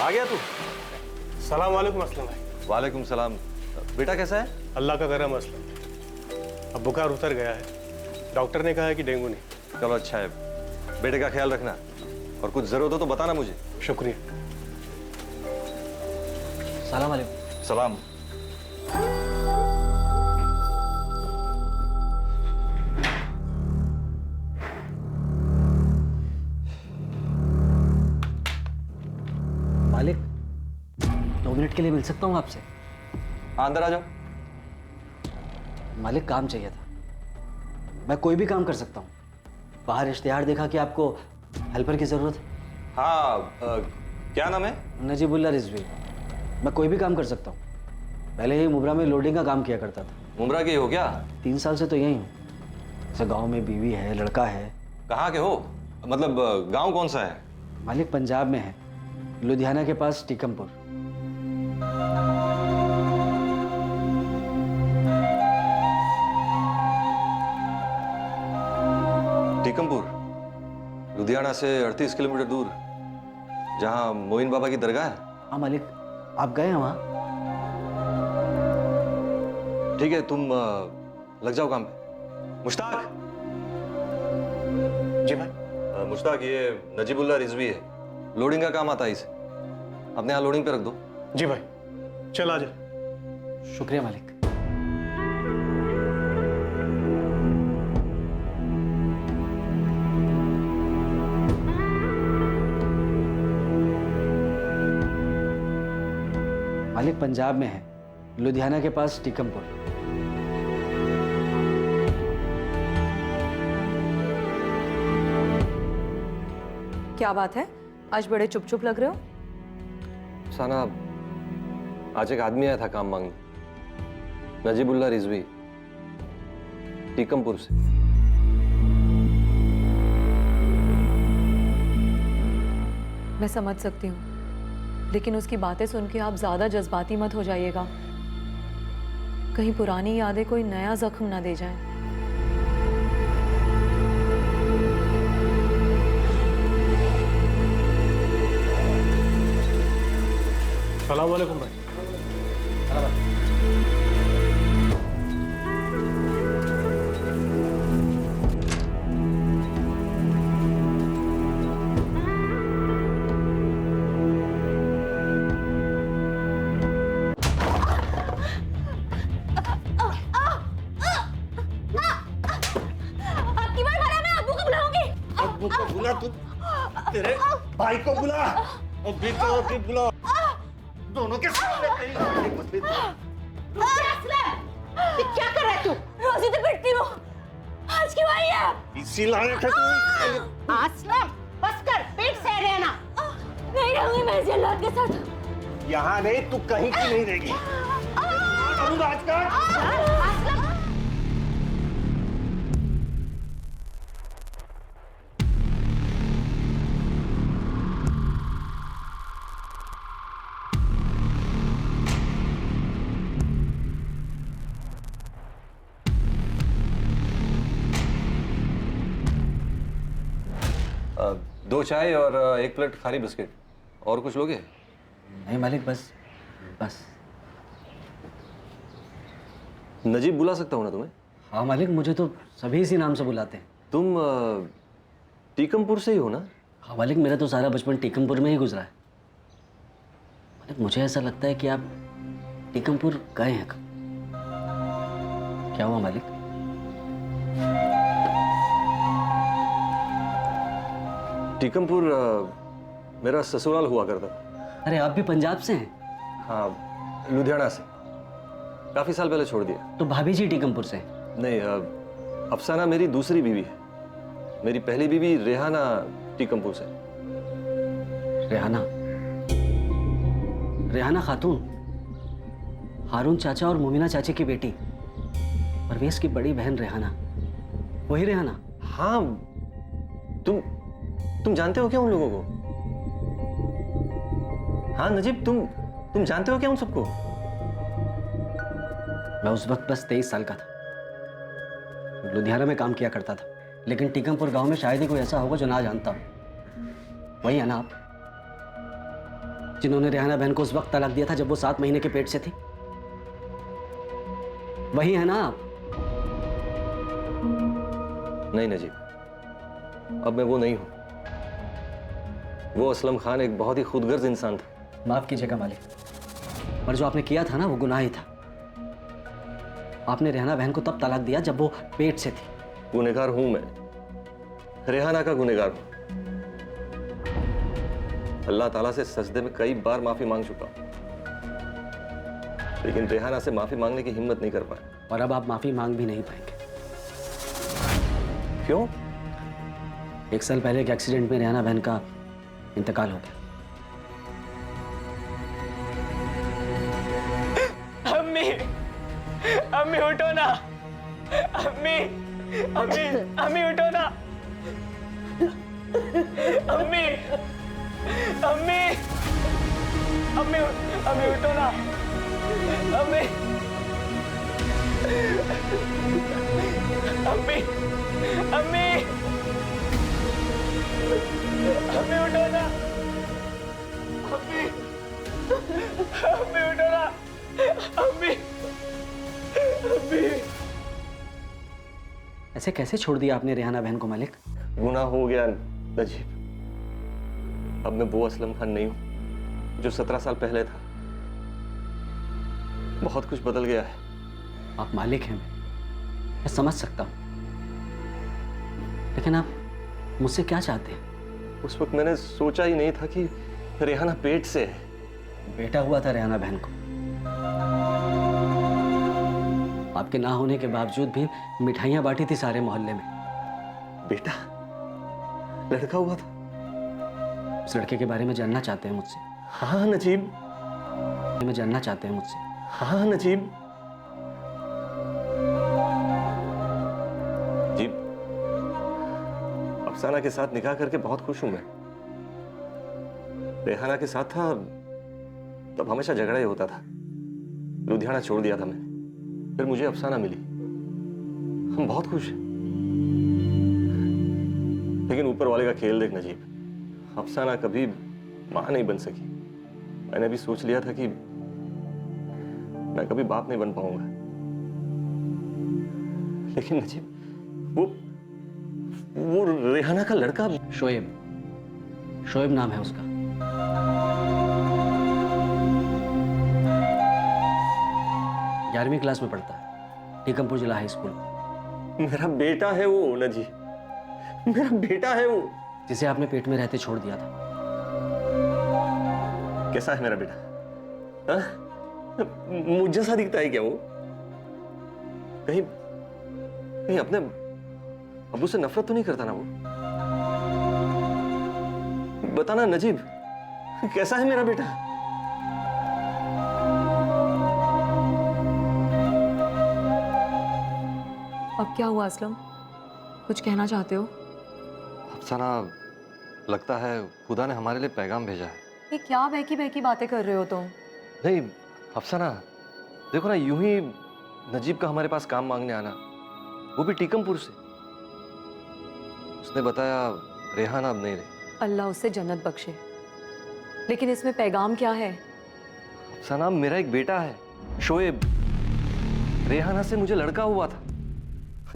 आ गया तू? सलाम वालेकुम असलम भाई। वालेकुम सलाम। बेटा कैसा है? अल्लाह का करम असलम। अब बुखार उतर गया है, डॉक्टर ने कहा है कि डेंगू नहीं। चलो अच्छा है, बेटे का ख्याल रखना और कुछ जरूरत हो तो बताना मुझे। शुक्रिया। सलाम वालेकुम। सलाम। मालिक, 2 मिनट के लिए मिल सकता हूँ आपसे? हाँ, अंदर आ जाओ। मालिक, काम चाहिए था। मैं कोई भी काम कर सकता हूँ। बाहर इश्तिहार देखा कि आपको हेल्पर की जरूरत है। हाँ, क्या नाम है? नजीबुल्ला रिजवी। मैं कोई भी काम कर सकता हूँ। पहले ही मुब्रा में लोडिंग का काम किया करता था। मुमरा के हो क्या? 3 साल से तो यही हूँ। जैसे गांव में बीवी है, लड़का है। कहाँ के हो? मतलब गांव कौन सा है? मालिक, पंजाब में है, लुधियाना के पास टीकमपुर। टीकमपुर लुधियाना से 38 किलोमीटर दूर, जहां मोइन बाबा की दरगाह है। हाँ मालिक, आप गए हैं वहाँ? ठीक है, तुम लग जाओ काम पे। मुश्ताक। जी भाई। मुश्ताक, ये नजीबुल्ला रिजवी है, लोडिंग का काम आता है इसे। अपने यहाँ लोडिंग पे रख दो। जी भाई, चल आ जा। शुक्रिया मालिक। मालिक, पंजाब में है, लुधियाना के पास टीकमपुर। क्या बात है, आज बड़े चुप चुप लग रहे हो? साना, आज एक आदमी आया था काम मांगने। नजीबुल्ला रिजवी, टीकमपुर से। मैं समझ सकती हूँ, लेकिन उसकी बातें सुन के आप ज्यादा जज्बाती मत हो जाइएगा। कहीं पुरानी यादें कोई नया जख्म ना दे जाएं। सलाम वालेकुम भाई। आपकी बार भला मैं अब्बू को बुलाऊंगी। अब्बू को बुला, तू तेरे भाई को बुला और बीत को भी बुला, दोनों के सामने कहीं मत बीत। ये क्या कर रहा है तू? रोजी तो पिटती हूँ, आज क्यों आई है? इसी लायक है तू। असलम, बस कर, पीठ से रहना। नहीं रहूंगी मैं इस जल्लाद के साथ। यहाँ नहीं, तू कहीं की नहीं रहेगी। अबू राजका, असलम, दो चाय और 1 प्लेट खारी बिस्किट। और कुछ लोगे? नहीं मालिक, बस बस। नजीब बुला सकता हूँ ना तुम्हें? हाँ मालिक, मुझे तो सभी इसी नाम से बुलाते हैं। तुम टीकमपुर से ही हो ना? हाँ मालिक, मेरा तो सारा बचपन टीकमपुर में ही गुजरा है। मालिक, मुझे ऐसा लगता है कि आप टीकमपुर गए हैं कब। क्या हुआ मालिक? टीकमपुर मेरा ससुराल हुआ करता था। अरे, आप भी पंजाब से हैं? हाँ, लुधियाना से। काफी साल पहले छोड़ दिया। तो भाभी जी टीकमपुर से हैं? नहीं, अफसाना मेरी दूसरी बीवी है। मेरी पहली बीवी रेहाना टीकमपुर से। रेहाना? रेहाना खातून, हारून चाचा और मोमिना चाची की बेटी, परवेज की बड़ी बहन रेहाना, वही रेहाना? हाँ, तुम जानते हो क्या उन लोगों को? हाँ नजीब, तुम जानते हो क्या उन सबको? मैं उस वक्त बस 23 साल का था। लुधियाना में काम किया करता था, लेकिन टीकमपुर गांव में शायद ही कोई ऐसा होगा जो ना जानता हो। वही है ना आप? जिन्होंने रेहाना बहन को उस वक्त तलाक दिया था जब वो 7 महीने के पेट से थी? वही है ना आप? नहीं नजीब, अब मैं वो नहीं हूं। वो असलम खान एक बहुत ही खुदगर्ज इंसान था। माफ कीजिएगा मालिक, पर जो आपने किया था ना वो गुनाह ही था। आपने रेहाना बहन को तब तलाक दिया जब वो पेट से थी। गुनहगार हूं मैं, रेहाना का गुनहगार हूं। अल्लाह ताला से सजदे में कई बार माफी मांग चुका हूं, लेकिन रेहाना से माफी मांगने की हिम्मत नहीं कर पाया। और अब आप माफी मांग भी नहीं पाएंगे। क्यों? 1 साल पहले एक एक्सीडेंट में रेहाना बहन का इंतकाल हो गया। अम्मी, अम्मी उठो ना। अम्मी, अम्मी, अम्मी उठो ना। अम्मी, अम्मी, अम्मी, अम्मी उठो ना। अम्मी, अम्मी, अम्मी, अम्मी उठो ना। अम्मी, अम्मी उठो ना। अम्मी, अम्मी। ऐसे कैसे छोड़ दिया आपने रेहाना बहन को मालिक? गुनाह हो गया नजीब। अब मैं वो असलम खान नहीं हूं जो 17 साल पहले था। बहुत कुछ बदल गया है। आप मालिक हैं, मैं समझ सकता हूं, लेकिन आप मुझसे क्या चाहते हैं? उस वक्त मैंने सोचा ही नहीं था कि रेहाना पेट से है। बेटा हुआ था रेहाना बहन को। आपके ना होने के बावजूद भी मिठाइयां बांटी थी सारे मोहल्ले में। बेटा? लड़का हुआ था? उस लड़के के बारे में जानना चाहते हैं मुझसे? हाँ नजीब। में जानना चाहते हैं मुझसे? हाँ नजीब। जी, अफसाना के साथ निकाह करके बहुत खुश हूं मैं। रेहाना के साथ था तब हमेशा झगड़ा ही होता था। लुधियाना छोड़ दिया था मैंने, फिर मुझे अफसाना मिली। हम बहुत खुश हैं। लेकिन ऊपर वाले का खेल देख नजीब, अफसाना कभी मां नहीं बन सकी। मैंने भी सोच लिया था कि मैं कभी बाप नहीं बन पाऊंगा। लेकिन नजीब, वो रेहाना का लड़का शोएब, शोएब नाम है उसका। 11वीं क्लास में पढ़ता है, टीकमपुर जिला हाई स्कूल में। मेरा बेटा है वो नजीब, मेरा बेटा है वो। जिसे आपने पेट में रहते छोड़ दिया था। कैसा है मेरा बेटा? हाँ? मुझ जैसा दिखता है क्या वो? कहीं कहीं अपने अब्बू से नफरत तो नहीं करता ना वो? बताना नजीब, कैसा है मेरा बेटा? अब क्या हुआ असलम? कुछ कहना चाहते हो? अफसाना, लगता है खुदा ने हमारे लिए पैगाम भेजा है। ये क्या बहकी बहकी बातें कर रहे हो तुम? नहीं अफसाना, देखो ना, यूं ही नजीब का हमारे पास काम मांगने आना, वो भी टीकमपुर से। उसने बताया रेहाना अब नहीं रही। अल्लाह उससे जन्नत बख्शे। लेकिन इसमें पैगाम क्या है? अफसाना, मेरा एक बेटा है शोएब। रेहाना से मुझे लड़का हुआ था,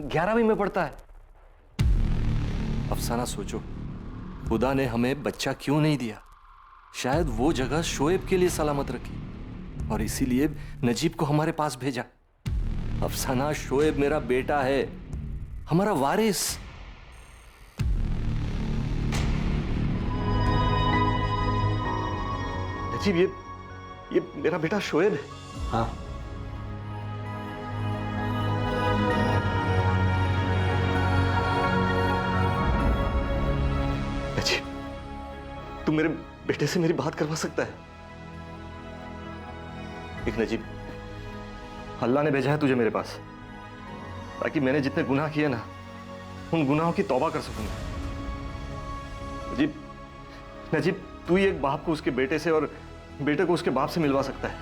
11वीं में पढ़ता है। अफसाना सोचो, खुदा ने हमें बच्चा क्यों नहीं दिया? शायद वो जगह शोएब के लिए सलामत रखी और इसीलिए नजीब को हमारे पास भेजा। अफसाना, शोएब मेरा बेटा है, हमारा वारिस। नजीब, ये मेरा बेटा शोएब है। हाँ, नजीब, तू मेरे बेटे से मेरी बात करवा सकता है? एक नजीब, अल्लाह ने भेजा है तुझे मेरे पास ताकि मैंने जितने गुनाह किए ना, उन गुनाहों की तौबा कर सकूंगा। नजीब, नजीब, तू ही एक बाप को उसके बेटे से और बेटे को उसके बाप से मिलवा सकता है।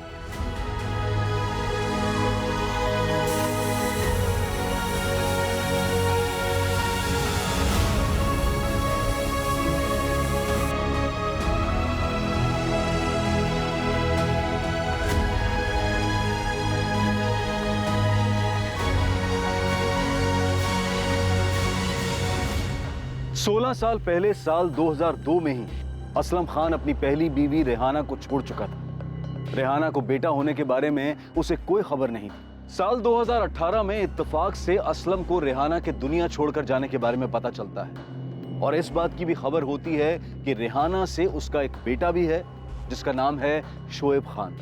16 साल पहले साल 2002 में ही असलम खान अपनी पहली बीवी रेहाना को छोड़ चुका था। रेहाना को बेटा होने के बारे में उसे कोई खबर नहीं थी। साल 2018 में इत्तेफाक से असलम को रेहाना के दुनिया छोड़कर जाने के बारे में पता चलता है और इस बात की भी खबर होती है कि रेहाना से उसका एक बेटा भी है जिसका नाम है शोएब खान।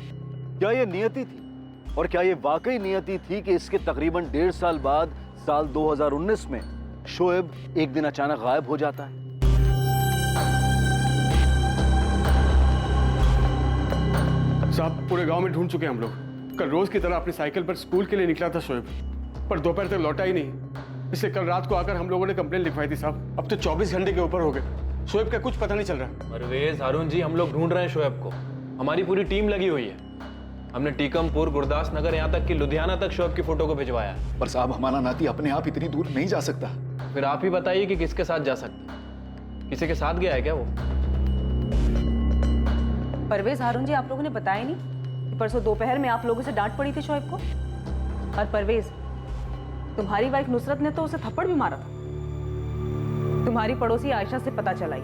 क्या यह नियति थी और क्या यह वाकई नियति थी कि इसके तकरीबन 1.5 साल बाद साल 2019 में शोएब एक दिन अचानक गायब हो जाता है? साहब पूरे गांव में ढूंढ चुके हैं हम लोग। कल रोज की तरह अपनी साइकिल पर स्कूल के लिए निकला था शोएब, पर दोपहर तक लौटा ही नहीं। इसलिए कल रात को आकर हम लोगों ने कंप्लेन लिखवाई थी साहब। अब तो 24 घंटे के ऊपर हो गए, शोएब का कुछ पता नहीं चल रहा। परवेज, हारून जी, हम लोग ढूंढ रहे हैं शोएब को। हमारी पूरी टीम लगी हुई है। हमने टीकमपुर, गुरदास नगर, यहाँ तक कि लुधियाना तक शोएब की फोटो को भिजवाया। पर साहब हमारा नाती अपने आप इतनी दूर नहीं जा सकता। फिर आप ही बताइए कि किसके साथ जा सकता है? किसी के साथ गया है क्या वो? परवेज, हारून जी, आप लोगों ने बताया नहीं कि परसों दोपहर में आप लोगों से डांट पड़ी थी शोएब को? और परवेज, तुम्हारी वाइफ नुसरत ने तो उसे थप्पड़ भी मारा था। तुम्हारी पड़ोसी आयशा से पता चलाई।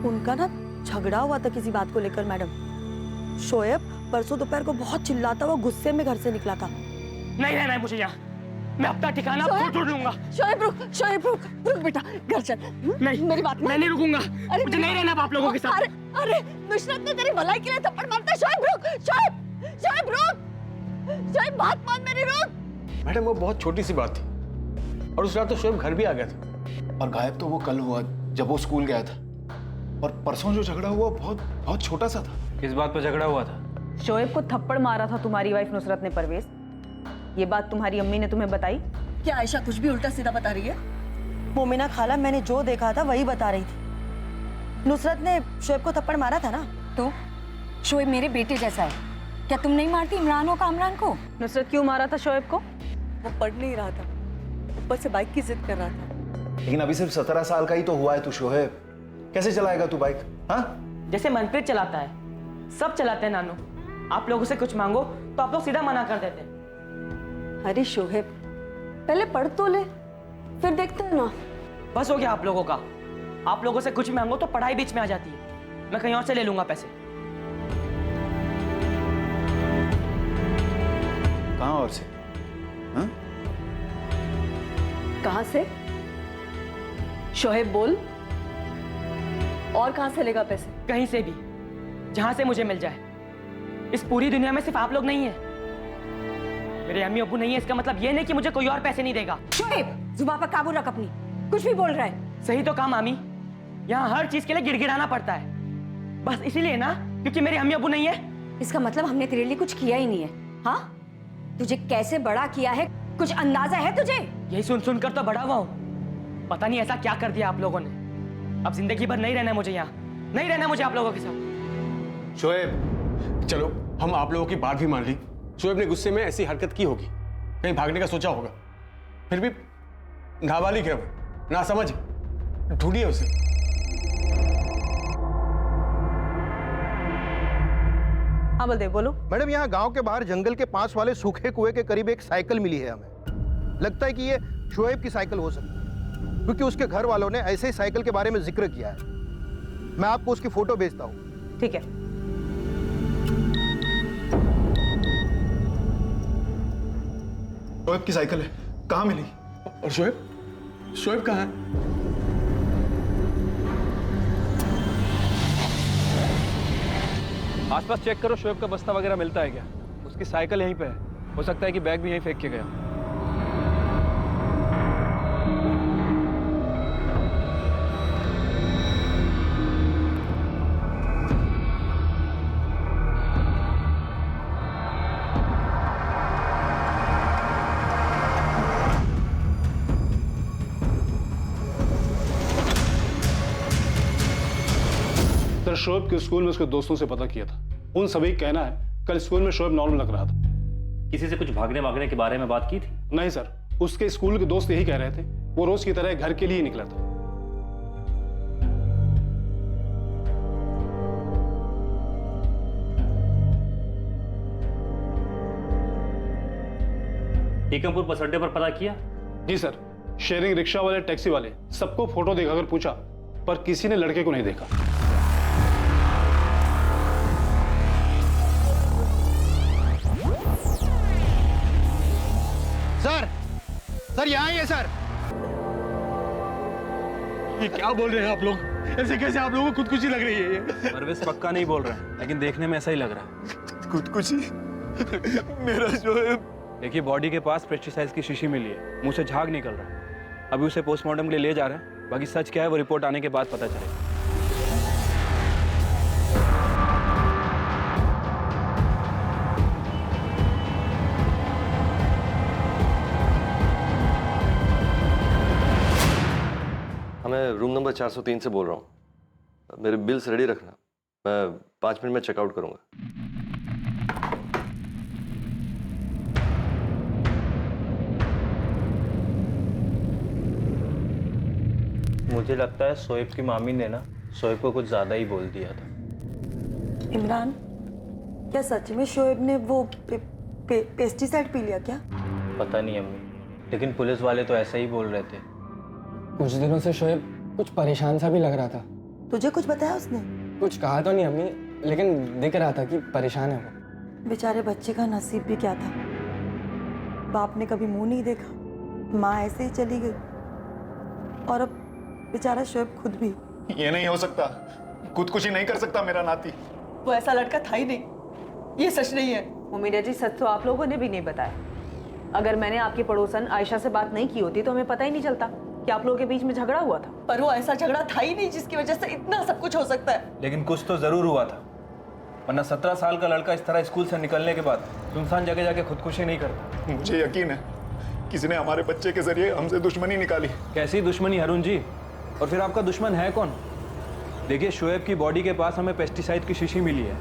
उनका ना झगड़ा हुआ था किसी बात को लेकर मैडम। शोएब परसों दोपहर को बहुत चिल्लाता हुआ गुस्से में घर से निकला था। नहीं रहना है मुझे यहाँ, मैं अपना ठिकाना खुद ढूंढ लूंगा। शोएब रुक बेटा, घर चल। नहीं, मेरी बात मैं नहीं रुकूंगा। मुझे नहीं रहना आप लोगों के साथ। अरे नुसरत ने तेरी भलाई के लिए थप्पड़ मारता है। शोएब रुक, बात मान मेरी, रुक। मैडम वो बहुत छोटी सी बात थी और उस रात तो शोएब घर भी आ गया था। और गायब तो वो कल हुआ जब वो स्कूल गया था, और परसों जो झगड़ा हुआ बहुत छोटा सा था। किस बात पर झगड़ा हुआ था? शोएब को थप्पड़ मारा था तुम्हारी वाइफ नुसरत ने। परवेज, ये बात तुम्हारी अम्मी ने तुम्हें बताई? क्या आयशा कुछ भी उल्टा सीधा बता रही है? मोमिना खाला, मैंने जो देखा था वही बता रही थी। नुसरत ने शोएब को थप्पड़ मारा था ना। तो शोएब मेरे बेटे जैसा है, क्या तुम नहीं मारती इमरान और कामरान को? नुसरत क्यों मारा था शोएब को? वो पढ़ नहीं रहा था, ऊपर से बाइक की जिद कर रहा था। लेकिन अभी सिर्फ 17 साल का ही तो हुआ है तू शोएब, कैसे चलाएगा तू बाइक? हाँ, जैसे मनप्रीत चलाता है, सब चलाते हैं नानू। आप लोगों से कुछ मांगो तो आप लोग सीधा मना कर देते हैं। अरे शोएब, पहले पढ़ तो ले, फिर देखते हैं ना। बस हो गया आप लोगों का। आप लोगों से कुछ मांगो तो पढ़ाई बीच में आ जाती है। मैं कहीं और से ले लूंगा पैसे। कहाँ और से? हाँ? कहाँ से? शोएब बोल, और कहाँ से लेगा पैसे? कहीं से भी, जहां से मुझे मिल जाए। इस पूरी दुनिया में सिर्फ आप लोग नहीं है। मेरे अम्मी अब्बू नहीं है, इसका मतलब ये नहीं कि मुझे कोई और पैसे नहीं देगा। शोएब, जुबान पर काबू रख अपनी, कुछ भी बोल रहा है। सही तो कहा मामी, यहाँ हर चीज के लिए गिड़गिड़ाना पड़ता है। बस इसीलिए ना, क्योंकि मेरे अम्मी अब्बू नहीं है। इसका मतलब हमने तेरे लिए कुछ किया ही नहीं है। हाँ, तुझे कैसे बड़ा किया है कुछ अंदाजा है तुझे? यही सुन सुनकर तो बड़ा हुआ हूँ। पता नहीं ऐसा क्या कर दिया आप लोगों ने। अब जिंदगी भर नहीं रहना है मुझे यहाँ, नहीं रहना मुझे आप लोगों के साथ। शोएब, चलो हम आप लोगों की बात भी मान ली। शोएब ने गुस्से में ऐसी हरकत की होगी, कहीं भागने का सोचा होगा। फिर भी नाबालिग है वो, ना समझ, ढूंढिए उसे। हाँ बलदेव, बोलो। मैडम, यहाँ गांव के बाहर जंगल के पास वाले सूखे कुएं के करीब एक साइकिल मिली है हमें। लगता है कि ये शोएब की साइकिल हो सकती है, क्योंकि उसके घर वालों ने ऐसे ही साइकिल के बारे में जिक्र किया है। मैं आपको उसकी फोटो भेजता हूँ। ठीक है। शोएब की साइकिल है, कहाँ मिली? और शोएब कहाँ है? आसपास चेक करो, शोएब का बस्ता वगैरह मिलता है क्या? उसकी साइकिल यहीं पे है, हो सकता है कि बैग भी यहीं फेंक के गया। सर, शोएब के स्कूल में उसके दोस्तों से पता किया था। उन सभी का कहना है कल स्कूल में शोएब नॉर्मल लग रहा था। किसी से कुछ भागने वागने के बारे में बात की थी? नहीं सर, उसके स्कूल के दोस्त यही कह रहे थे। वो रोज की तरह घर के लिए ही निकला था। टीकमपुर बस अड्डे पर पता किया? जी सर, शेयरिंग रिक्शा वाले, टैक्सी वाले सबको फोटो दिखाकर पूछा, पर किसी ने लड़के को नहीं देखा। सर यहाँ ही है सर। ये क्या बोल रहे हैं आप लोग? ऐसे कैसे आप लोगों को खुदकुशी लग रही है? ये परवेज पक्का नहीं बोल रहा है, लेकिन देखने में ऐसा ही लग रहा है। खुदकुशी? मेरा शोएब। देखिए, बॉडी के पास पेस्टिसाइड्स की शीशी मिली है, मुंह से झाग निकल रहा है। अभी उसे पोस्टमार्टम के लिए ले जा रहे हैं, बाकी सच क्या है वो रिपोर्ट आने के बाद पता चलेगा। मैं रूम नंबर 403 से बोल रहा हूँ। मेरे बिल्स रेडी रखना, मैं 5 मिनट में चेकआउट करूँगा। मुझे लगता है शोएब की मामी ने ना शोएब को कुछ ज़्यादा ही बोल दिया था। इमरान, क्या सच में शोएब ने वो पेस्टिसाइड पी लिया क्या? पता नहीं अम्मी, लेकिन पुलिस वाले तो ऐसा ही बोल रहे थे। कुछ दिनों से शोएब कुछ परेशान सा भी लग रहा था। तुझे कुछ बताया उसने? कुछ कहा तो नहीं अम्मी, लेकिन दिख रहा था कि परेशान है वो। बेचारे बच्चे का नसीब भी क्या था, बाप ने कभी मुंह नहीं देखा, माँ ऐसे ही चली गई, और अब बेचारा शोएब खुद भी। ये नहीं हो सकता, खुदकुशी नहीं कर सकता मेरा नाती। वो ऐसा लड़का था ही नहीं, ये सच नहीं है। उम्मीद है जी, सच तो आप लोगों ने भी नहीं बताया। अगर मैंने आपकी पड़ोसन आयशा से बात नहीं की होती तो हमें पता ही नहीं चलता कि आप लोगों के बीच में झगड़ा हुआ था। पर वो ऐसा झगड़ा था ही नहीं जिसकी वजह से इतना सब कुछ हो सकता है। लेकिन कुछ तो जरूर हुआ था, वरना 17 साल का लड़का इस तरह स्कूल से निकलने के बाद सुनसान जगह जाके खुदकुशी नहीं करता। मुझे यकीन है किसी ने हमारे बच्चे के जरिए हमसे दुश्मनी निकाली। कैसी दुश्मनी अरुण जी? और फिर आपका दुश्मन है कौन? देखिए, शोएब की बॉडी के पास हमें पेस्टिसाइड की शीशी मिली है,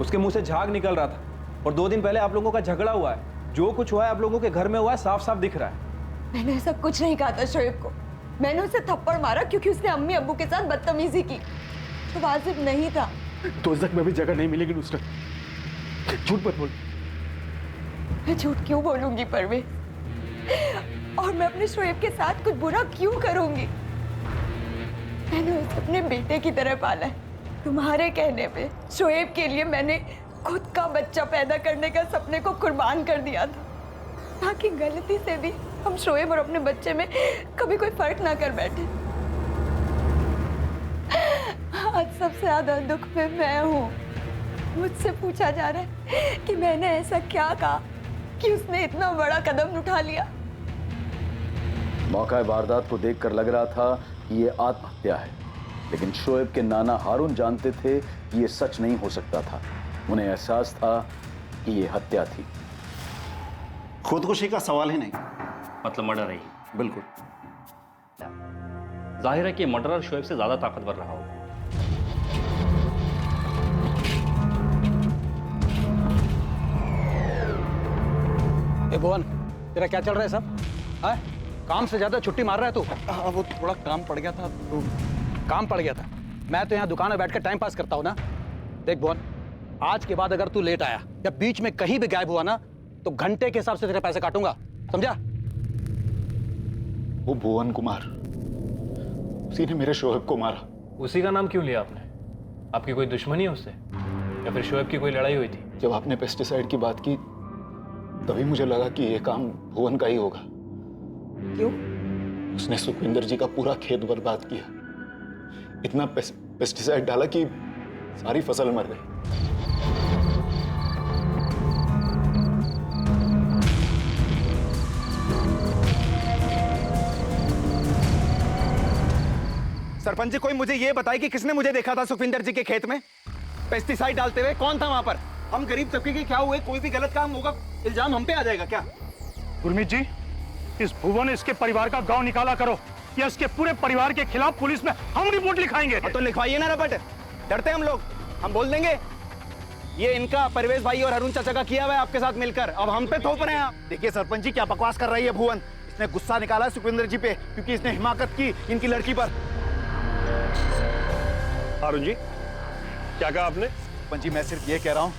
उसके मुंह से झाग निकल रहा था, और 2 दिन पहले आप लोगों का झगड़ा हुआ है। जो कुछ हुआ है आप लोगों के घर में हुआ है, साफ साफ दिख रहा है। मैंने ऐसा कुछ नहीं कहा था शोएब को। मैंने उसे थप्पड़ मारा क्योंकि उसने अम्मी अब्बू के साथ बदतमीजी की, तो वाजिब नहीं था। दोज़ख में भी जगह नहीं मिलेगी नुसरत, झूठ मत बोल। मैं झूठ क्यों बोलूंगी परवेज? और मैं अपने शोएब के साथ कुछ बुरा क्यों करूंगी? मैंने उसे अपने बेटे की तरह पाला है। तुम्हारे कहने पे शोएब के लिए मैंने खुद का बच्चा पैदा करने का सपने को कुर्बान कर दिया था, ताकि गलती से भी हम शोएब और अपने बच्चे में कभी कोई फर्क ना कर बैठे। आज सबसे ज्यादा दुख में मैं हूँ। मुझसे पूछा जा रहा है कि मैंने ऐसा क्या कहा कि उसने इतना बड़ा कदम उठा लिया। मौका वारदात को देखकर लग रहा था कि ये आत्महत्या है, लेकिन शोएब के नाना हारून जानते थे कि ये सच नहीं हो सकता था। उन्हें एहसास था कि ये हत्या थी। खुदकुशी का सवाल ही नहीं। मतलब मर्डर है। बिल्कुल। जाहिर है कि मर्डरर शोएब से ज्यादा ताकतवर रहा होगा। ए भुवन, तेरा क्या चल रहा है सब? हाँ? काम से ज्यादा छुट्टी मार रहा है तू? वो थोड़ा काम पड़ गया था तो। काम पड़ गया था? मैं तो यहाँ दुकान में बैठकर टाइम पास करता हूँ ना। देख भुवन, आज के बाद अगर तू लेट आया या बीच में कहीं भी गायब हुआ ना, तो घंटे के हिसाब से तेरे पैसे काटूंगा, समझा? वो भुवन कुमार, उसी ने मेरे शोएब को मारा। उसी का नाम क्यों लिया आपने? आपकी कोई दुश्मनी है उससे, या फिर शोएब की कोई लड़ाई हुई थी? जब आपने पेस्टिसाइड की बात की तभी मुझे लगा कि ये काम भुवन का ही होगा। क्यों? उसने सुखविंदर जी का पूरा खेत बर्बाद किया। इतना पेस्टिसाइड डाला कि सारी फसल मर गई। सरपंच जी, कोई मुझे ये बताए कि किसने मुझे देखा था सुखविंदर जी के खेत में पेस्टिसाइड डालते हुए? कौन था वहां पर? हम गरीब तबके के क्या हुए? कोई भी गलत काम होगा इल्जाम हम पे आ जाएगा क्या? गुरमीत जी, इस भुवन इसके परिवार का गांव निकाला करो, या इसके पूरे परिवार के खिलाफ पुलिस में हम रिपोर्ट लिखाएंगे। तो लिखवाइए ना रपट, डरते हम लोग, हम बोल देंगे ये इनका परवेज भाई और अरुण चाचा का किया हुआ है आपके साथ मिलकर, अब हम पे थोप रहे हैं आप। देखिए सरपंच जी, क्या बकवास कर रही है भुवन। इसने गुस्सा निकाला है सुखविंदर जी पे क्योंकि इसने हिमाकत की इनकी लड़की पर। अरुण जी, क्या कहा आपने? सरपंच जी, मैं सिर्फ ये कह रहा हूँ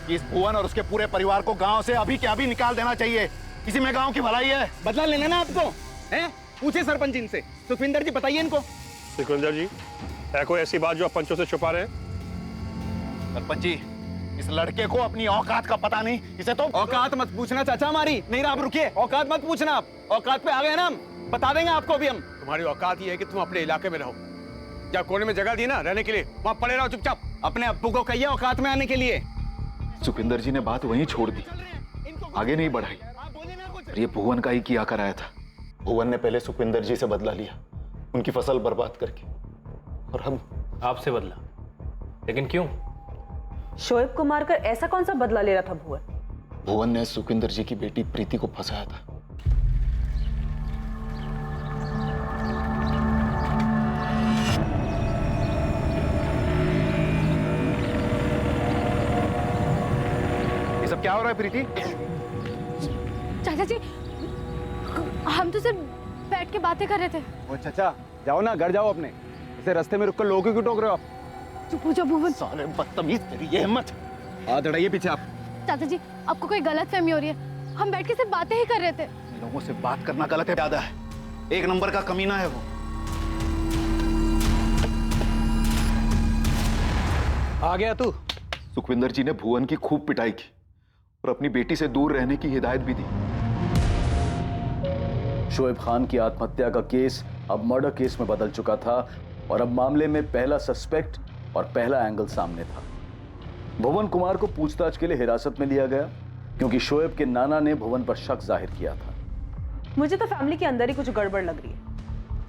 कि इस भुवन और उसके पूरे परिवार को गांव से अभी के अभी निकाल देना चाहिए। इसी में गांव की भलाई है। बदला लेना ना आपको, हैं? पूछे सरपंच इनसे। सुखविंदर जी बताइए इनको। सुखविंदर जी, है कोई ऐसी बात जो आप पंचों से छुपा रहे हैं? सरपंच जी, इस लड़के को अपनी औकात का पता नहीं। इसे तो औकात मत पूछना चाचा हमारी। नहीं आप रुकिए, औकात मत पूछना। आप औकात पे आ गए ना हम, बता देंगे आपको भी हम। तुम्हारी औकात ये है कि तुम अपने इलाके में रहो। जहाँ कोने में जगह दी ना रहने के लिए, वहां पड़े रहो चुपचाप। अपने अब्बू को कहिए औकात में आने के लिए। सुखविंदर जी ने बात वहीं छोड़ दी, आगे नहीं बढ़ाई। और ये भुवन का ही किया कराया था। भुवन ने पहले सुखविंदर जी से बदला लिया, उनकी फसल बर्बाद करके, और हम आपसे बदला, लेकिन क्यों? शोएब को मारकर ऐसा कौन सा बदला ले रहा था भुवन? भुवन ने सुखविंदर जी की बेटी प्रीति को फंसाया था। ये सब क्या हो रहा है प्रीति? चाचा जी, हम तो सिर्फ बैठ के बातें कर रहे थे। ओ चाचा, जाओ ना, घर जाओ अपने। इसे रास्ते में रुककर लोगों क्यों टोक रहे हो आप? चुप हो जाओ भुवन। साले बदतमीज, तेरी ये हिम्मत। हाथ हटाइए पीछे आप। चाचा जी, आपको कोई गलतफहमी हो रही है। हम बैठ के सिर्फ बातें ही कर रहे थे। लोगों से बात करना गलत है, ज्यादा है। एक नंबर का कमीना है वो। आ गया तू? सुखविंदर जी ने भुवन की खूब पिटाई की और अपनी बेटी से दूर रहने की हिदायत भी दी। शोएब खान की आत्महत्या का केस अब मर्डर केस में बदल चुका था और अब मामले में पहला सस्पेक्ट और पहला एंगल सामने था। भुवन कुमार को पूछताछ के लिए हिरासत में लिया गया क्योंकि शोएब के नाना ने भुवन पर शक जाहिर किया था। मुझे तो फैमिली के अंदर ही कुछ गड़बड़ लग रही है।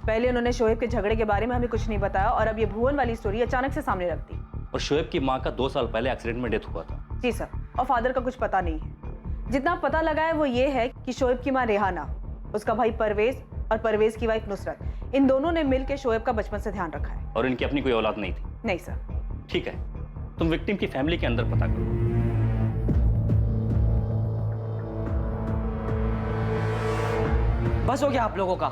पहले उन्होंने शोएब के झगड़े के बारे में हमें कुछ नहीं बताया और अब ये भुवन वाली स्टोरी अचानक से सामने रख दी। और शोएब की माँ का 2 साल पहले एक्सीडेंट में डेथ हुआ था। जी सर, और फादर का कुछ पता नहीं है। जितना पता लगा है वो ये है कि शोएब की माँ रेहाना, उसका भाई परवेज और परवेज की वाइफ नुसरत, इन दोनों ने मिलकर शोएब का बचपन से ध्यान रखा है। और इनकी अपनी कोई औलाद नहीं थी? नहीं सर। ठीक है, तुम विक्टिम की फैमिली के अंदर पता करो। बस हो गया आप लोगों का।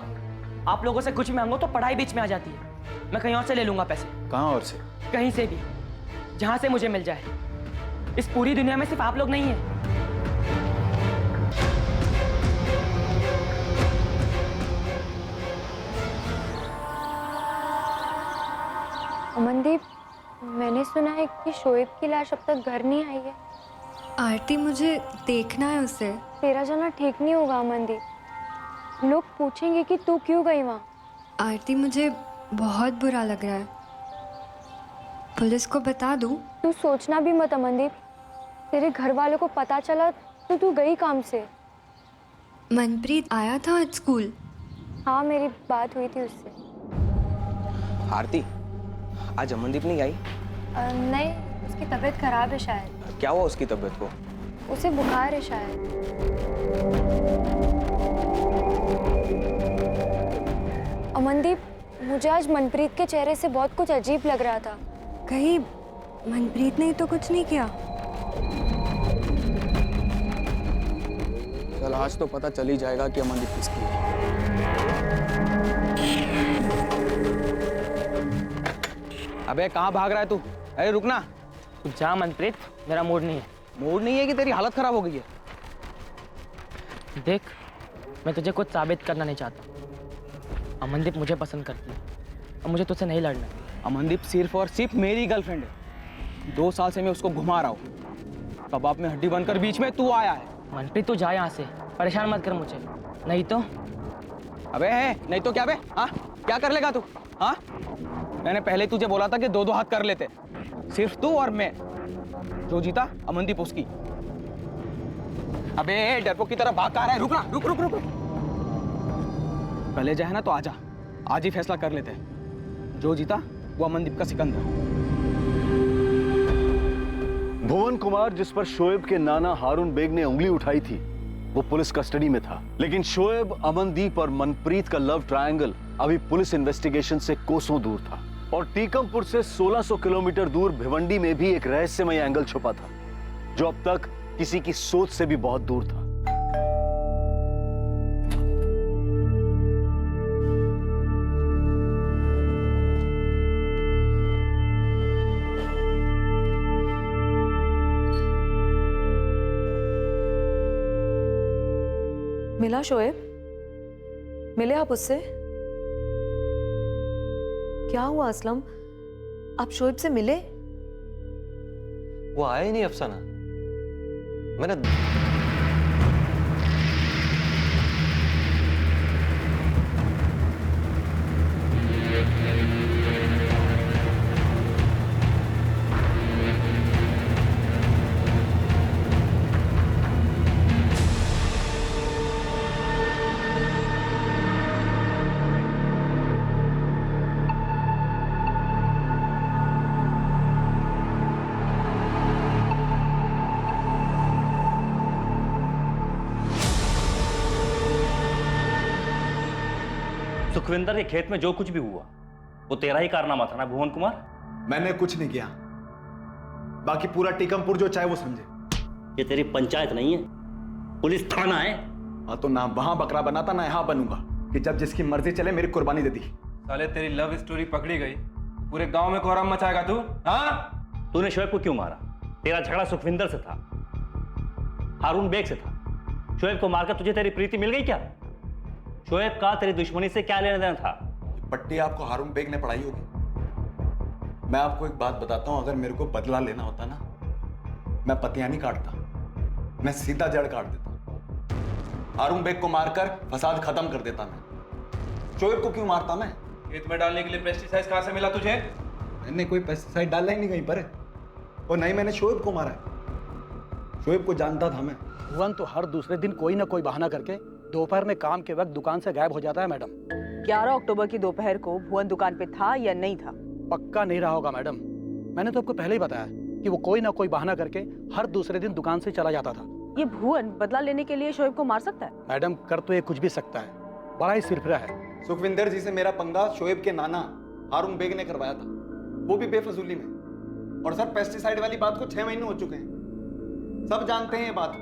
आप लोगों से कुछ मांगो तो पढ़ाई बीच में आ जाती है। मैं कहीं और से ले लूंगा पैसे। कहां और से? कहीं से भी, जहां से मुझे मिल जाए। इस पूरी दुनिया में सिर्फ आप लोग नहीं हैं। अमनदीप, मैंने सुना है कि शोएब की लाश अब तक घर नहीं आई है। आरती, मुझे देखना है उसे। तेरा जाना ठीक नहीं होगा अमनदीप। लोग पूछेंगे कि तू क्यों गई वहाँ। आरती, मुझे बहुत बुरा लग रहा है। पुलिस को बता दूं? तू सोचना भी मत अमनदीप। तेरे घर वालों को पता चला तो तू गई काम से। मनप्रीत आया था आज स्कूल? हाँ, मेरी बात हुई थी उससे। आरती, आज अमनदीप नहीं आई? नहीं, उसकी तबीयत खराब है शायद। क्या हुआ उसकी तबीयत को? उसे बुखार है शायद। अमनदीप, मुझे आज मनप्रीत के चेहरे से बहुत कुछ अजीब लग रहा था। कहीं मनप्रीत ने तो कुछ नहीं किया? चल, आज तो पता चल ही जाएगा कि अमनदीप किसकी है। अबे कहाँ भाग रहा है तू? अरे रुकना। जा मनप्रीत, मेरा मूड नहीं है। मूड नहीं है कि तेरी हालत खराब हो गई है? देख, मैं तुझे कुछ साबित करना नहीं चाहता। अमनदीप मुझे पसंद करती है और मुझे तुझसे नहीं लड़ना। अमनदीप सिर्फ और सिर्फ मेरी गर्लफ्रेंड है। 2 साल से मैं उसको घुमा रहा हूँ। कबाब में हड्डी बनकर बीच में तू आया है। मनप्रीत, तू जा यहाँ से। परेशान मत कर मुझे, नहीं तो। अबे है, नहीं तो क्या बे? हाँ, क्या कर लेगा तू? हाँ, मैंने पहले तुझे बोला था कि 2-2 हाथ कर लेते, सिर्फ तू और मैं। जो जीता अमनदीप उसकी। अबे डरपोक की तरह भाग रहा है। रुक ना, रुक रुक रुक रुक। कलेजा है ना तो आजा, आज ही फैसला कर लेते हैं। जो जीता वो अमनदीप का सिकंदर। भुवन कुमार, जिस पर शोएब के नाना हारून बेग ने उंगली उठाई थी, वो पुलिस कस्टडी में था। लेकिन शोएब, अमनदीप और मनप्रीत का लव ट्रायंगल अभी पुलिस इन्वेस्टिगेशन से कोसों दूर था। और टीकमपुर से 1600 किलोमीटर दूर भिवंडी में भी एक रहस्यमय एंगल छुपा था, जो अब तक किसी की सोच से भी बहुत दूर था। मिला शोएब? मिले आप उससे? क्या हुआ असलम? आप शोएब से मिले? वो आया ही नहीं अफसाना। मैंने सुखविंदर के खेत में जो कुछ भी हुआ वो तेरा ही कारनामा था ना भुवन कुमार? मैंने कुछ नहीं किया, बाकी पूरा टीकमपुर जो चाहे वो समझे। ये तेरी पंचायत नहीं है, पुलिस थाना है। हाँ तो ना वहां बकरा बनाता ना यहाँ बनूंगा कि जब जिसकी मर्जी चले मेरी कुर्बानी दे दी। साले तेरी लव स्टोरी पकड़ी गई, पूरे गांव में कोहराम मचाएगा तू? हाँ? तूने शोएब को क्यों मारा? तेरा झगड़ा सुखविंदर से था, हारून बेग से था। शोएब को मारकर तुझे तेरी प्रीति मिल गई क्या? शोएब का तेरी दुश्मनी से क्या लेना देना था? पट्टी आपको हारून बेग ने पढ़ाई होगी। मैं आपको एक बात बताता हूं, अगर मेरे को बदला लेना होता ना, मैं पतियां नहीं काटता, मैं सीधा जड़ काट देता। हारून बेग को मारकर फसाद खत्म कर देता मैं। शोएब को क्यों मारता मैं? खेत में डालने के लिए पेस्टिसाइड कहां से मिला तुझे? मैंने कोई पेस्टिसाइड डाला ही नहीं कहीं पर, और नहीं मैंने शोएब को मारा है। शोएब को जानता था मैं। भुवन तो हर दूसरे दिन कोई ना कोई बहाना करके दोपहर में काम के वक्त दुकान से गायब हो जाता है मैडम। 11 अक्टूबर की दोपहर को भुवन दुकान पे था या नहीं था? पक्का नहीं रहा होगा मैडम, मैंने तो आपको पहले ही बताया कि वो कोई ना कोई बहाना करके हर दूसरे दिन दुकान से चला जाता था। ये भुवन बदला लेने के लिए शोएब को मार सकता है? मैडम कर तो ये कुछ भी सकता है, बड़ा ही सिरफिरा है। सुखविंदर जी से मेरा पंगा शोएब के नाना हारून बेग ने करवाया था, वो भी बेफजूली में। और सर पेस्टिसाइड वाली बात को 6 महीने हो चुके हैं, सब जानते हैं ये बात।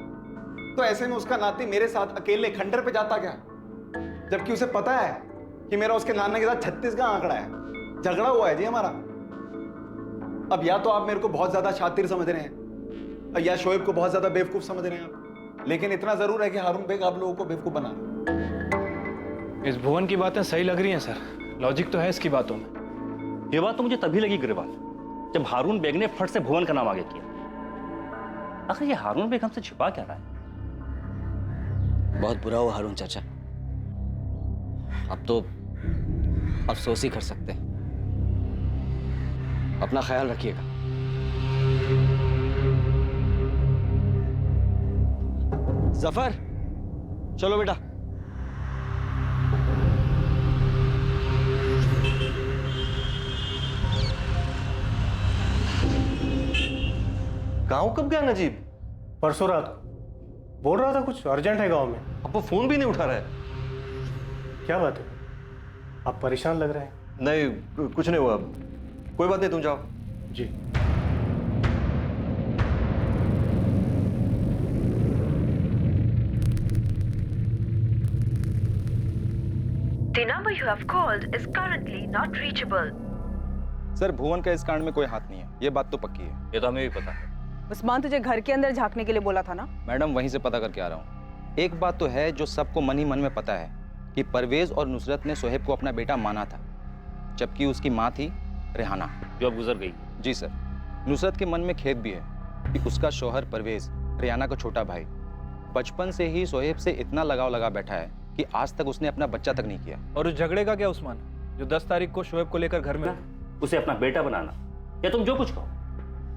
तो ऐसे में उसका नाती मेरे साथ अकेले खंडर पे जाता क्या, जबकि उसे पता है कि मेरा उसके नाना के साथ 36 का आंकड़ा है, झगड़ा हुआ है जी हमारा। अब या तो आप मेरे को बहुत ज्यादा शातिर समझ रहे हैं या शोएब को बहुत ज्यादा बेवकूफ समझ रहे हैं आप, लेकिन इतना जरूर है कि हारून बेग आप लोगों को बेवकूफ बना रहे हैं। इस भुवन की बातें सही लग रही हैं सर, लॉजिक तो है इसकी बातों में। ये बात तो मुझे तभी लगी गिरवाल, जब हारून बेग ने फट से भुवन का नाम आगे किया। आखिर ये हारून बेग हमसे छिपा क्या रहा है? बहुत बुरा हुआ हारून चाचा, अब तो अफसोस ही कर सकते हैं। अपना ख्याल रखिएगा। जफर चलो बेटा। गांव कब गया नजीब? परसों रात को बोल रहा था कुछ अर्जेंट है गांव में। अब वो फोन भी नहीं उठा रहा है। क्या बात है, आप परेशान लग रहे हैं। नहीं कुछ नहीं हुआ, कोई बात नहीं, तुम जाओ। जी। The number you have called is currently not reachable. Sir Bhuvan का इस कांड में कोई हाथ नहीं है, ये बात तो पक्की है। ये तो हमें भी पता है। उस्मान तुझे घर के अंदर झांकने के लिए बोला था ना? मैडम वहीं से पता करके आ रहा हूँ। एक बात तो है जो सबको मन ही मन में पता है कि परवेज और नुसरत ने शोएब को अपना बेटा माना था, जबकि उसकी माँ थी रेहाना, जो अब गुजर गई। जी सर। नुसरत के मन में खेद भी है कि उसका शौहर परवेज रेहाना का छोटा भाई बचपन से ही शोएब से इतना लगाव लगा बैठा है कि आज तक उसने अपना बच्चा तक नहीं किया। और उस झगड़े का क्या उस्मान, जो 10 तारीख को शोएब को लेकर घर में उसे अपना बेटा बनाना या तुम जो कुछ कहो,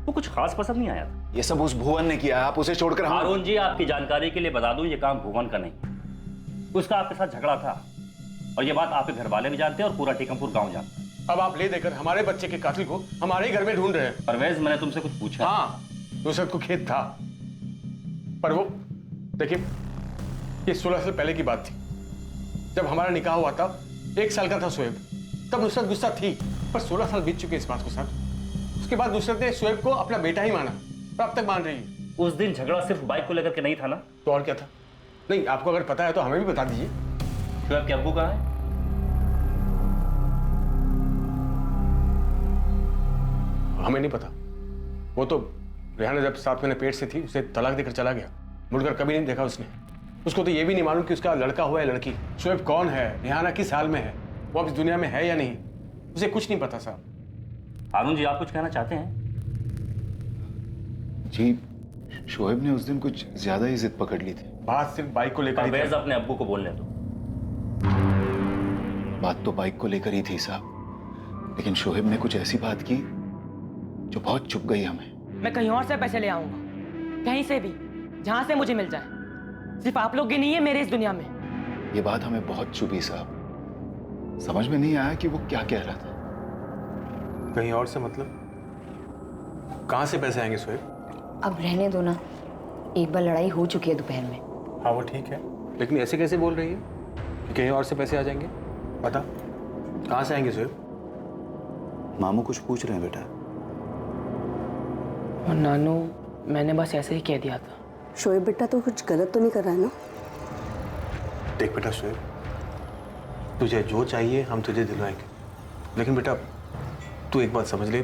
वो कुछ खास पसंद नहीं आया था। ये सब उस भुवन ने किया, आप उसे छोड़कर हारून जी आपकी जानकारी के लिए बता दूं, ये काम भुवन का नहीं, उसका आपके साथ झगड़ा था और ये बात आपके घर वाले भी जानते हैं और पूरा टीकमपुर गांव जानता है। अब आप ले देकर हमारे बच्चे के कातिल को हमारे ही घर में ढूंढ रहे हैं। परवेज मैंने तुमसे कुछ पूछा? हाँ, नुसरत को खेद था, पर वो देखिए ये 16 साल पहले की बात थी। जब हमारा निकाह हुआ था 1 साल का था शोएब, तब नुसरत गुस्सा थी, पर 16 साल बीत चुके इस बात को सर। उसके बाद नुसरत ने शोएब को अपना बेटा ही माना और अब तक मान रही है। उस दिन झगड़ा सिर्फ बाइक को लेकर के नहीं था ना? तो और क्या था? नहीं, आपको अगर पता है तो हमें भी बता दीजिए। शोएब के अब्बू कहाँ है? हमें नहीं पता, वो तो रेहाना जब 7 महीने पेट से थी उसे तलाक देकर चला गया, मुड़कर कभी नहीं देखा उसने। उसको तो ये भी नहीं मालूम कि उसका लड़का हुआ है लड़की। शोएब कौन है, रेहाना किस हाल में है, वो अब इस दुनिया में है या नहीं, उसे कुछ नहीं पता साहब। हारून जी, आप कुछ कहना चाहते हैं? जी, शोएब ने उस दिन कुछ ज्यादा ही जिद पकड़ ली थी। बात सिर्फ बाइक को लेकर ही थी। अपने अब्बू को बोलने दो। बात तो बाइक को लेकर ही थी साहब, लेकिन शोएब ने कुछ ऐसी बात की जो बहुत चुभ गई हमें। मैं कहीं और से पैसे ले आऊंगा, कहीं से भी, जहां से मुझे मिल जाए। सिर्फ आप लोग की नहीं है मेरे इस दुनिया में। ये बात हमें बहुत चुभी साहब, समझ में नहीं आया कि वो क्या कह रहा था। कहीं और से मतलब? कहां से पैसे आएंगे शोएब? अब रहने दो ना, एक बार लड़ाई हो चुकी है दोपहर में। हाँ वो ठीक है, लेकिन ऐसे कैसे बोल रही है कि कहीं और से पैसे आ जाएंगे? बता, कहां से आएंगे शोएब? मामू कुछ पूछ रहे हैं बेटा। और नानू, मैंने बस ऐसे ही कह दिया था। शोएब बेटा तो कुछ गलत तो नहीं कर रहा है ना? देख बेटा शोएब, तुझे जो चाहिए हम तुझे दिलवाएंगे, लेकिन बेटा तू एक बात समझ ले,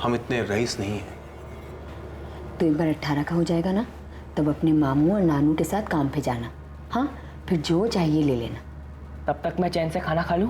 हम इतने रईस नहीं हैं। तो एक बार 18 का हो जाएगा ना, तब अपने मामू और नानू के साथ काम पे जाना। हाँ, फिर जो चाहिए ले लेना। तब तक मैं चैन से खाना खा लूं।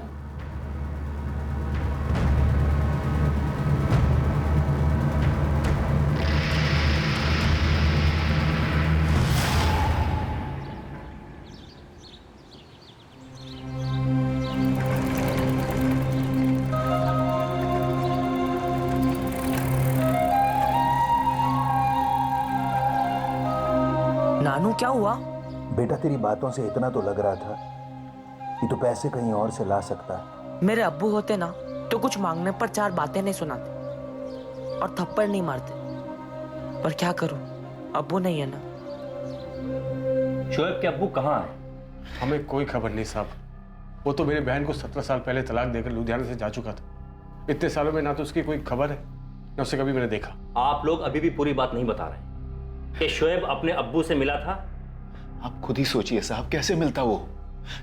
नानू, क्या हुआ? बेटा तेरी बातों से इतना तो लग रहा था कि तू पैसे कहीं और से ला सकता है। मेरे अब्बू होते ना तो कुछ मांगने पर 4 बातें नहीं सुनाते और थप्पड़ नहीं मारते, पर क्या करूं, अब्बू नहीं है ना। शोएब के अब्बू कहाँ हैं? हमें कोई खबर नहीं साहब, वो तो मेरी बहन को 17 साल पहले तलाक देकर लुधियाना से जा चुका था। इतने सालों में ना तो उसकी कोई खबर है, ना उसे कभी मैंने देखा। आप लोग अभी भी पूरी बात नहीं बता रहे कि शोएब अपने अब्बू से मिला था। आप खुद ही सोचिए साहब, कैसे मिलता वो?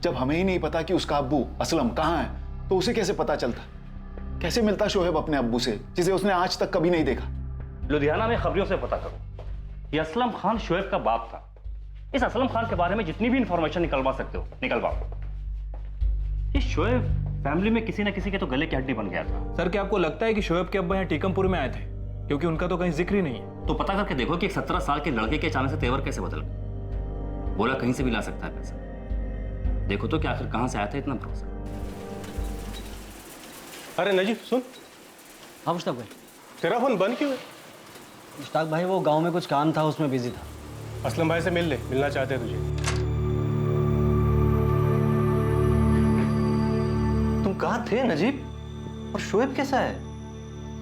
जब हमें ही नहीं पता कि उसका अब्बू असलम कहाँ है, तो उसे कैसे पता चलता? कैसे मिलता शोएब अपने अब्बू से, जिसे उसने आज तक कभी नहीं देखा? लुधियाना में खबरियों से पता करो, ये असलम खान शोएब का बाप था। इस असलम खान के बारे में जितनी भी इंफॉर्मेशन निकलवा सकते हो निकलवाओ। ये शोएब फैमिली में किसी न किसी के तो गले की हड्डी बन गया था। सर, क्या आपको लगता है कि शोएब के अब्बा यहाँ टीकमपुर में आए थे? क्योंकि उनका तो कहीं जिक्र ही नहीं है। तो पता करके देखो कि एक 17 साल के लड़के के अचानक से तेवर कैसे बदल गए। बोला कहीं से भी ला सकता है पैसा, देखो तो क्या आखिर कहां से आया था इतना भरोसा। अरे नजीब सुन। हाँ मुश्ताक भाई। तेरा फोन बंद क्यों है? मुश्ताक भाई वो गांव में कुछ काम था, उसमें बिजी था। असलम भाई से मिल ले, मिलना चाहते हैं तुझे। तुम कहाँ थे नजीब? और शोएब कैसा है?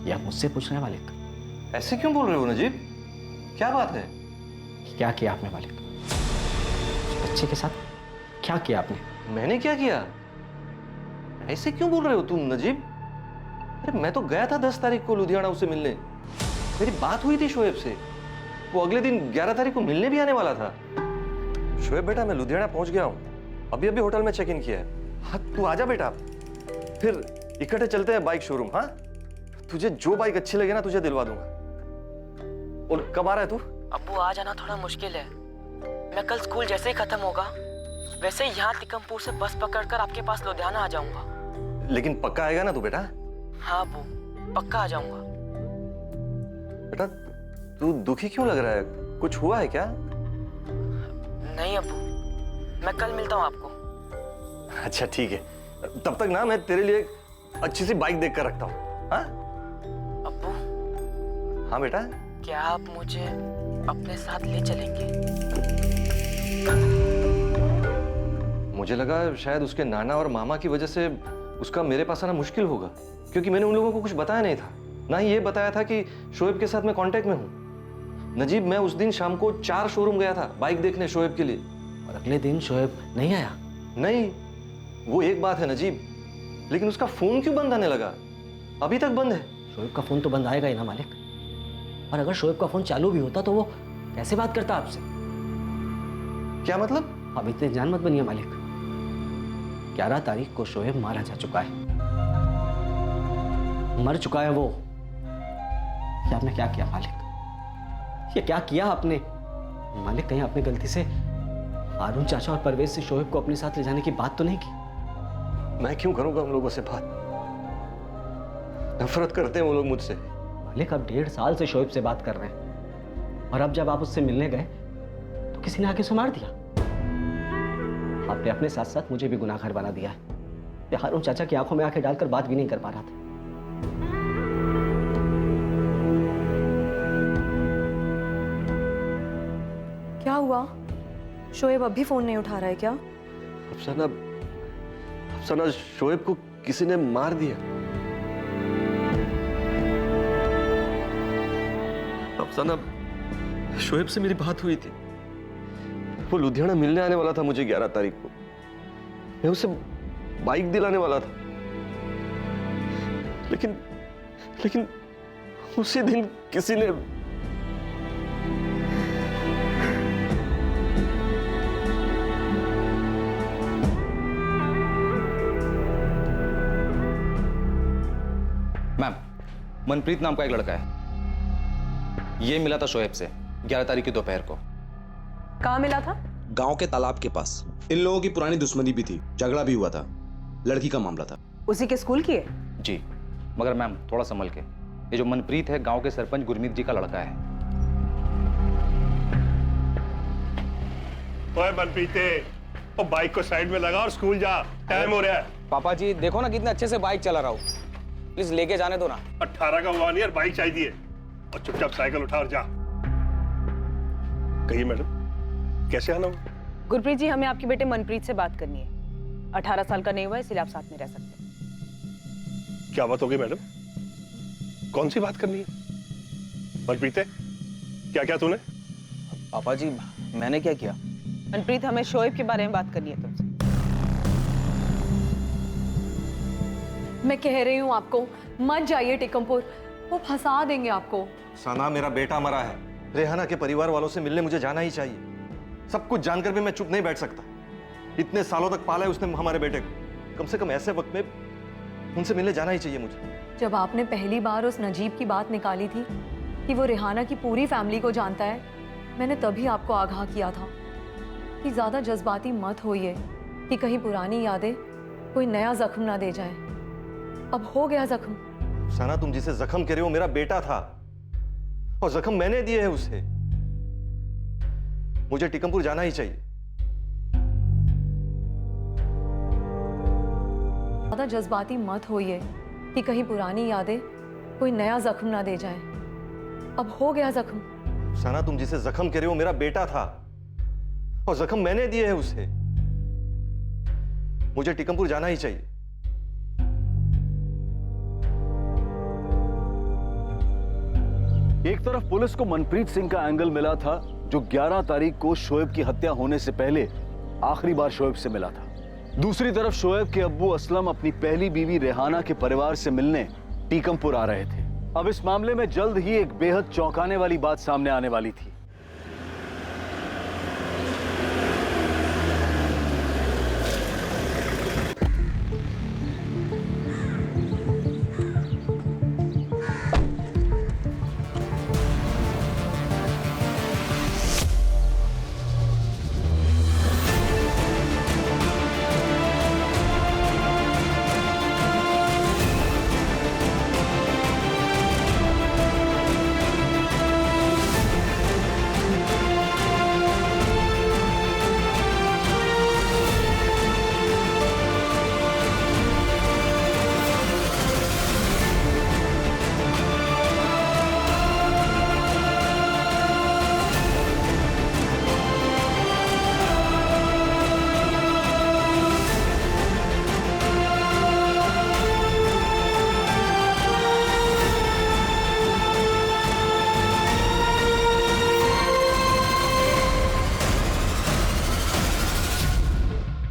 ये आप मुझसे पूछ रहे हैं मालिक? ऐसे क्यों बोल रहे हो नजीब? क्या बात है? क्या किया आपने मालिक? बच्चे के साथ क्या किया आपने? मैंने क्या किया? ऐसे क्यों बोल रहे हो तुम नजीब? अरे मैं तो गया था 10 तारीख को लुधियाना उससे मिलने। मेरी बात हुई थी शोएब से, वो अगले दिन 11 तारीख को मिलने भी आने वाला था। शोएब बेटा, मैं लुधियाना पहुंच गया हूँ, अभी अभी होटल में चेक इन किया है। हाँ तू आजा बेटा, फिर इकट्ठे चलते हैं बाइक शोरूम। हाँ, तुझे जो बाइक अच्छी लगे ना तुझे दिलवा दूंगा। और कब आ रहा है तू? अब्बू आ जाना थोड़ा मुश्किल है, मैं कल स्कूल जैसे ही खत्म होगा वैसे ही यहाँ टीकमपुर से बस पकड़कर आपके पास लुधियाना आ जाऊंगा। लेकिन पक्का आएगा ना तू बेटा? हाँ अब्बू, पक्का आ जाऊंगा। बेटा तू दुखी क्यों लग रहा है, कुछ हुआ है क्या? नहीं अब्बू, मैं कल मिलता हूँ आपको। अच्छा ठीक है, तब तक ना मैं तेरे लिए अच्छी सी बाइक देख कर रखता हूँ। हाँ अब्बू। हाँ बेटा। क्या आप मुझे अपने साथ ले चलेंगे? मुझे लगा शायद उसके नाना और मामा की वजह से उसका मेरे पास आना मुश्किल होगा, क्योंकि मैंने उन लोगों को कुछ बताया नहीं था, ना ही ये बताया था कि शोएब के साथ मैं कांटेक्ट में हूँ। नजीब, मैं उस दिन शाम को 4 शोरूम गया था बाइक देखने शोएब के लिए। और अगले दिन शोएब नहीं आया? नहीं, वो एक बात है नजीब, लेकिन उसका फोन क्यों बंद आने लगा? अभी तक बंद है। शोएब का फोन तो बंद आएगा ही ना मालिक। और अगर शोएब का फोन चालू भी होता तो वो कैसे बात करता आपसे? क्या मतलब? अब इतने जान मत बनिए मालिक। 11 तारीख को शोएब मारा जा चुका है, मर चुका है वो। ये आपने क्या किया मालिक? ये क्या किया आपने मालिक? कहीं आपने गलती से हारून चाचा और परवेज से शोएब को अपने साथ ले जाने की बात तो नहीं की? मैं क्यों करूंगा उन लोगों से बात? नफरत करते हैं वो लोग मुझसे। मालिक, अब 1.5 साल से शोएब से बात कर रहे हैं, और अब जब आप उससे मिलने गए तो किसी ने आके सुमार दिया। आपने अपने साथ साथ मुझे भी गुनाहगार बना दिया है। मैं हारून चाचा की आंखों में आंखें डालकर बात भी नहीं कर पा रहा था। क्या हुआ? शोएब अब भी फोन नहीं उठा रहा है क्या? अफसाना, शोएब को किसी ने मार दिया। अफसाना, शोएब से मेरी बात हुई थी। वो लुधियाना मिलने आने वाला था मुझे 11 तारीख को। मैं उसे बाइक दिलाने वाला था, लेकिन उसी दिन किसी ने मैम, मनप्रीत नाम का एक लड़का है, ये मिला था शोएब से 11 तारीख की दोपहर को। कहाँ मिला था? गांव के तालाब के पास। इन लोगों की पुरानी दुश्मनी भी थी, झगड़ा भी हुआ था, लड़की का मामला था। उसी के स्कूल की है? जी, मगर मैम थोड़ा संभल के। ये जो मनप्रीत है गांव के सरपंच गुरमीत जी का लड़का है। ओए मनप्रीते, वो बाइक को साइड में लगा और स्कूल जा, टाइम हो रहा है। पापा जी देखो ना कितने अच्छे से बाइक चला रहा हूँ, प्लीज लेके जाने दो ना। 18 का हुआ नहीं यार, बाइक चाहिए। और चुपचाप साइकिल उठा और जा। कहिए मैडम, कैसे आना होगा? गुरप्रीत जी, हमें आपके बेटे मनप्रीत से बात करनी है। 18 साल का नहीं हुआ, इसलिए आप साथ में रह सकते हैं। क्या बात होगी मैडम? कौन सी बात करनी है? मनप्रीत, क्या क्या तूने? पापा जी मैंने क्या किया? मनप्रीत, हमें शोएब के बारे में बात करनी है तुमसे। मैं कह रही हूँ आपको, मत जाइए टिकमपुर, वो फंसा देंगे आपको। सना, मेरा बेटा मरा है। रेहाना के परिवार वालों से मिलने मुझे जाना ही चाहिए। सब कुछ जानकर भी मैं चुप नहीं बैठ सकता। इतने सालों तक पाला है उसने हमारे बेटे को, कम से कम ऐसे वक्त में उनसे मिलने जाना ही चाहिए मुझे। जब आपने पहली बार उस नजीब की बात निकाली थी कि वो रेहाना की पूरी फैमिली को जानता है, मैंने तभी आपको आगाह किया था कि ज्यादा जज्बाती मत होइए कि कहीं पुरानी यादें कोई नया जख्म ना दे जाए। अब हो गया जख्म। सना, तुम जिसे जख्म कह रहे हो मेरा बेटा था, और जख्म मैंने दिए हैं उसे। मुझे टिकमपुर जाना ही चाहिए। ज्यादा जज्बाती मत होइए कि कहीं पुरानी यादें कोई नया जख्म ना दे जाए। अब हो गया जख्म। सना, तुम जिसे जख्म कह रहे हो मेरा बेटा था, और जख्म मैंने दिए हैं उसे। मुझे टिकमपुर जाना ही चाहिए। एक तरफ पुलिस को मनप्रीत सिंह का एंगल मिला था, जो 11 तारीख को शोएब की हत्या होने से पहले आखिरी बार शोएब से मिला था। दूसरी तरफ शोएब के अब्बू असलम अपनी पहली बीवी रेहाना के परिवार से मिलने टीकमपुर आ रहे थे। अब इस मामले में जल्द ही एक बेहद चौंकाने वाली बात सामने आने वाली थी।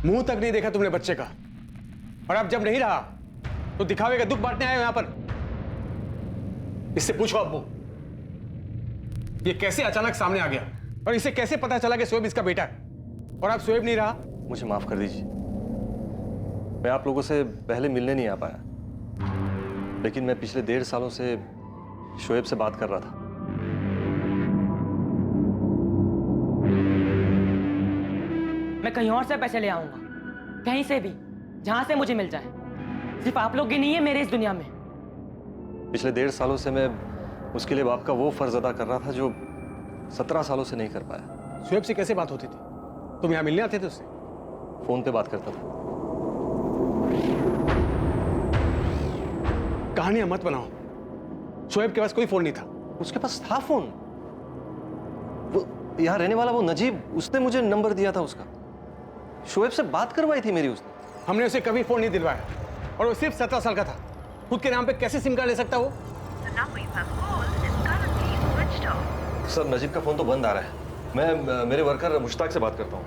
मुंह तक नहीं देखा तुमने बच्चे का, और अब जब नहीं रहा तो दिखावे का दुख बांटने आए हो यहां पर। इससे पूछो अब्बू, ये कैसे अचानक सामने आ गया, और इसे कैसे पता चला कि शोएब इसका बेटा है, और अब शोएब नहीं रहा। मुझे माफ कर दीजिए, मैं आप लोगों से पहले मिलने नहीं आ पाया, लेकिन मैं पिछले 1.5 सालों से शोएब से बात कर रहा था। मैं कहीं और से पैसे ले आऊंगा, कहीं से भी, जहां से मुझे मिल जाए। सिर्फ आप लोग की नहीं है मेरे इस दुनिया में। पिछले 1.5 सालों से मैं उसके लिए बाप का वो फर्ज अदा कर रहा था जो 17 सालों से नहीं कर पाया। शोएब से कैसे बात होती थी? तुम यहाँ मिलने आते थे उससे? फोन पे बात करता था। कहानियां मत बनाओ। शोएब के पास कोई फोन नहीं था। उसके पास था फोन। वो यहाँ रहने वाला वो नजीब, उसने मुझे नंबर दिया था उसका। शोएब से बात करवाई थी मेरी उसने। हमने उसे कभी फोन नहीं दिलवाया, और वो सिर्फ 17 साल का था। खुद के नाम पे कैसे सिम कार्ड ले सकता वो? सर, नजीब का फोन तो बंद आ रहा है। मैं मेरे वर्कर मुश्ताक से बात करता हूँ।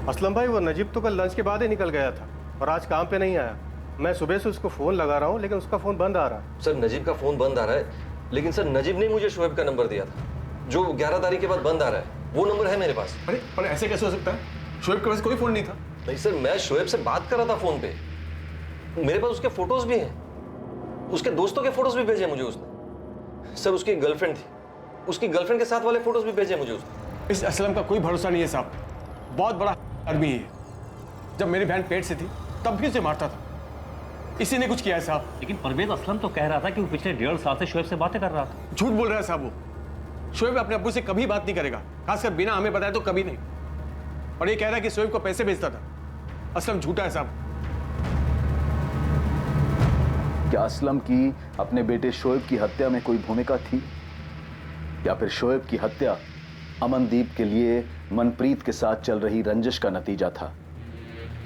असलम भाई, वो नजीब तो कल लंच के बाद ही निकल गया था और आज काम पे नहीं आया। मैं सुबह से उसको फोन लगा रहा हूँ लेकिन उसका फोन बंद आ रहा है। सर, नजीब का फोन बंद आ रहा है, लेकिन सर नजीब ने मुझे शोएब का नंबर दिया था जो 11 तारीख के बाद बंद आ रहा है। वो नंबर है मेरे पास। अरे पर ऐसे कैसे हो सकता है? शोएब के पास कोई फोन नहीं था। नहीं सर, मैं शोएब से बात कर रहा था फोन पे। मेरे पास उसके फोटोज भी हैं, उसके दोस्तों के फोटोज भी भेजे मुझे उसने। सर, उसकी गर्लफ्रेंड थी, उसकी गर्लफ्रेंड के साथ वाले फोटोज भी भेजे मुझे उसने। इस असलम का कोई भरोसा नहीं है साहब। बहुत बड़ा आदमी है। जब मेरी बहन पेट से थी तब भी उसे मारता था। इसी ने कुछ किया है साहब। लेकिन परवेज असलम तो कह रहा था कि वो पिछले 1.5 साल से शोएब से बातें कर रहा था। झूठ बोल रहा है साहब वो। शोएब अपने अब्बू से कभी बात नहीं करेगा, खासकर बिना हमें बताए तो कभी नहीं। और ये कह रहा है कि शोएब को पैसे भेजता था। असलम झूठा है साहब। क्या असलम की अपने बेटे शोएब की हत्या में कोई भूमिका थी, या फिर शोएब की हत्या अमनदीप के लिए मनप्रीत के साथ चल रही रंजिश का नतीजा था?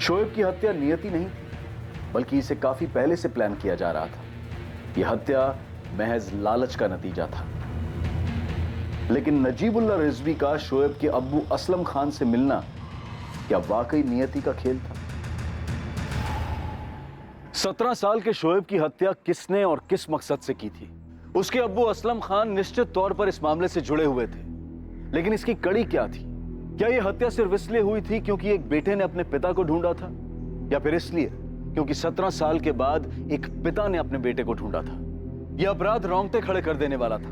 शोएब की हत्या नियति नहीं थी, बल्कि इसे काफी पहले से प्लान किया जा रहा था। यह हत्या महज लालच का नतीजा था। लेकिन नजीबुल्लाह रिजवी का शोएब के अब्बू असलम खान से मिलना क्या वाकई नियति का खेल था? 17 साल के शोएब की हत्या किसने और किस मकसद से की थी? उसके अब्बू असलम खान निश्चित तौर पर इस मामले से जुड़े हुए थे, लेकिन इसकी कड़ी क्या थी? क्या यह हत्या सिर्फ इसलिए हुई थी क्योंकि एक बेटे ने अपने पिता को ढूंढा था, या फिर इसलिए क्योंकि 17 साल के बाद एक पिता ने अपने बेटे को ढूंढा था? यह अपराध रोंगटे खड़े कर देने वाला था,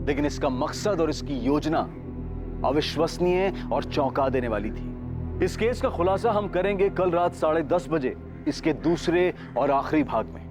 लेकिन इसका मकसद और इसकी योजना अविश्वसनीय और चौंका देने वाली थी। इस केस का खुलासा हम करेंगे कल रात 10:30 बजे इसके दूसरे और आखिरी भाग में।